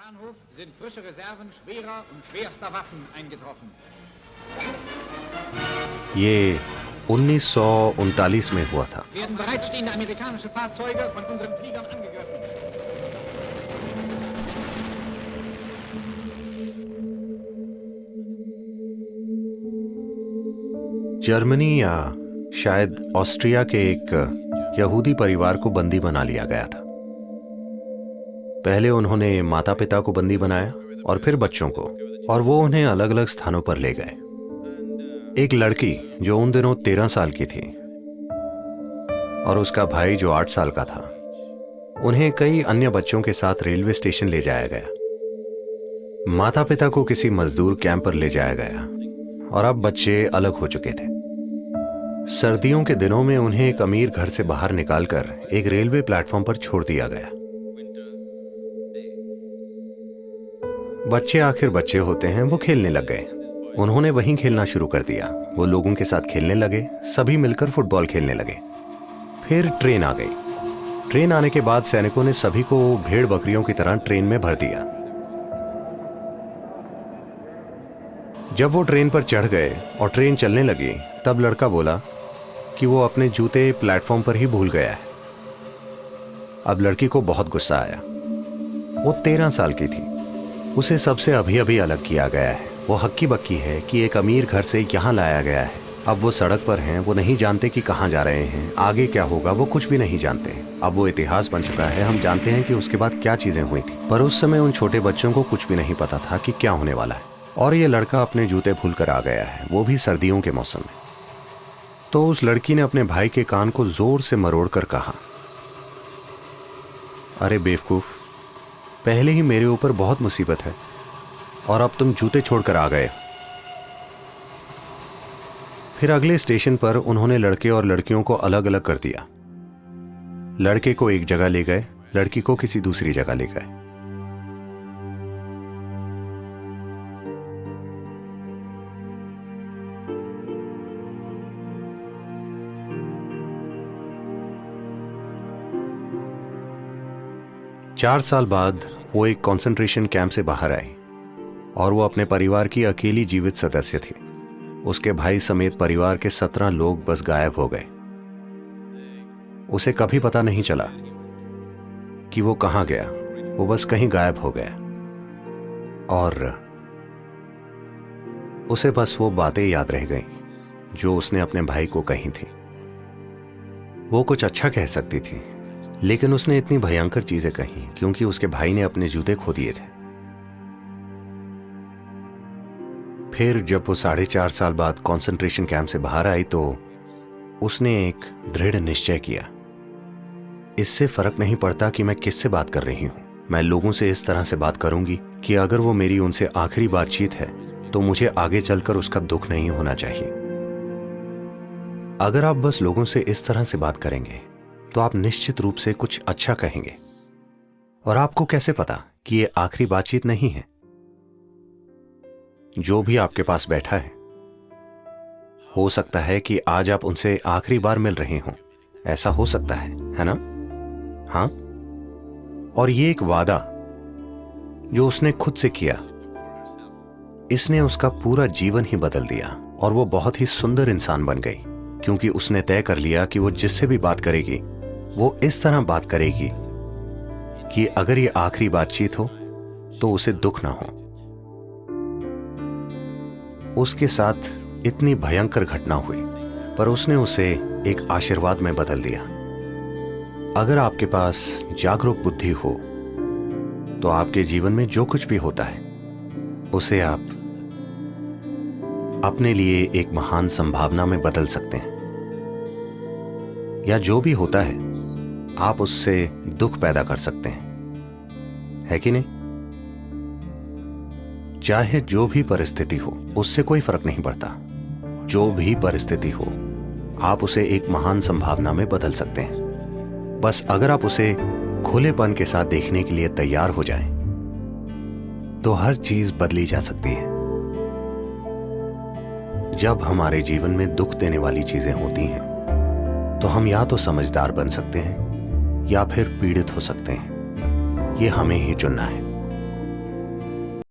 Bahnhof sind frische Reserven schwerer und schwerster Waffen eingetroffen. ये 1939 में हुआ था। Werden bereitstehende amerikanische Fahrzeuge von unseren Fliegern angegriffen. Germany या शायद ऑस्ट्रिया के एक यहूदी परिवार को बंदी बना लिया गया था। पहले उन्होंने माता पिता को बंदी बनाया और फिर बच्चों को, और वो उन्हें अलग अलग स्थानों पर ले गए। एक लड़की जो उन दिनों 13 साल की थी और उसका भाई जो 8 साल का था, उन्हें कई अन्य बच्चों के साथ रेलवे स्टेशन ले जाया गया। माता पिता को किसी मजदूर कैंप पर ले जाया गया और अब बच्चे अलग हो चुके थे। सर्दियों के दिनों में उन्हें एक अमीर घर से बाहर निकालकर एक रेलवे प्लेटफॉर्म पर छोड़ दिया गया। बच्चे आखिर बच्चे होते हैं, वो खेलने लग गए। उन्होंने वहीं खेलना शुरू कर दिया। वो लोगों के साथ खेलने लगे, सभी मिलकर फुटबॉल खेलने लगे। फिर ट्रेन आ गई। ट्रेन आने के बाद सैनिकों ने सभी को भेड़ बकरियों की तरह ट्रेन में भर दिया। जब वो ट्रेन पर चढ़ गए और ट्रेन चलने लगी, तब लड़का बोला कि वो अपने जूते प्लेटफॉर्म पर ही भूल गया है। अब लड़की को बहुत गुस्सा आया। वो 13 साल की थी। उसे सबसे अभी अभी अलग किया गया है। वो हक्की बक्की है कि एक अमीर घर से यहाँ लाया गया है। अब वो सड़क पर हैं, वो नहीं जानते कि कहाँ जा रहे हैं, आगे क्या होगा वो कुछ भी नहीं जानते। अब वो इतिहास बन चुका है। हम जानते हैं कि उसके बाद क्या चीजें हुई थी, पर उस समय उन छोटे बच्चों को कुछ भी नहीं पता था कि क्या होने वाला है। और ये लड़का अपने जूते भूल कर आ गया है, वो भी सर्दियों के मौसम में। तो उस लड़की ने अपने भाई के कान को जोर से मरोड़ कर कहा, अरे बेवकूफ, पहले ही मेरे ऊपर बहुत मुसीबत है और अब तुम जूते छोड़कर आ गए। फिर अगले स्टेशन पर उन्होंने लड़के और लड़कियों को अलग अलग कर दिया। लड़के को एक जगह ले गए, लड़की को किसी दूसरी जगह ले गए। चार साल बाद वो एक कंसंट्रेशन कैंप से बाहर आई और वो अपने परिवार की अकेली जीवित सदस्य थी। उसके भाई समेत परिवार के 17 लोग बस गायब हो गए। उसे कभी पता नहीं चला कि वो कहां गया। वो बस कहीं गायब हो गया और उसे बस वो बातें याद रह गईं जो उसने अपने भाई को कही थी। वो कुछ अच्छा कह सकती थी, लेकिन उसने इतनी भयंकर चीजें कही क्योंकि उसके भाई ने अपने जूते खो दिए थे। फिर जब वो 4.5 साल बाद कंसंट्रेशन कैंप से बाहर आई तो उसने एक दृढ़ निश्चय किया, इससे फर्क नहीं पड़ता कि मैं किससे बात कर रही हूं, मैं लोगों से इस तरह से बात करूंगी कि अगर वो मेरी उनसे आखिरी बातचीत है तो मुझे आगे चलकर उसका दुख नहीं होना चाहिए। अगर आप बस लोगों से इस तरह से बात करेंगे तो आप निश्चित रूप से कुछ अच्छा कहेंगे। और आपको कैसे पता कि ये आखिरी बातचीत नहीं है? जो भी आपके पास बैठा है, हो सकता है कि आज आप उनसे आखिरी बार मिल रहे हों। ऐसा हो सकता है ना? हाँ। और ये एक वादा जो उसने खुद से किया, इसने उसका पूरा जीवन ही बदल दिया और वो बहुत ही सुंदर इंसान बन गई, क्योंकि उसने तय कर लिया कि वो जिससे भी बात करेगी वो इस तरह बात करेगी कि अगर ये आखिरी बातचीत हो तो उसे दुख ना हो। उसके साथ इतनी भयंकर घटना हुई, पर उसने उसे एक आशीर्वाद में बदल दिया। अगर आपके पास जागरूक बुद्धि हो तो आपके जीवन में जो कुछ भी होता है उसे आप अपने लिए एक महान संभावना में बदल सकते हैं। या जो भी होता है आप उससे दुख पैदा कर सकते हैं, है कि नहीं? चाहे जो भी परिस्थिति हो, उससे कोई फर्क नहीं पड़ता। जो भी परिस्थिति हो, आप उसे एक महान संभावना में बदल सकते हैं। बस अगर आप उसे खुलेपन के साथ देखने के लिए तैयार हो जाएं, तो हर चीज बदली जा सकती है। जब हमारे जीवन में दुख देने वाली चीजें होती हैं, तो हम या तो समझदार बन सकते हैं या फिर पीड़ित हो सकते हैं। ये हमें ही चुनना है।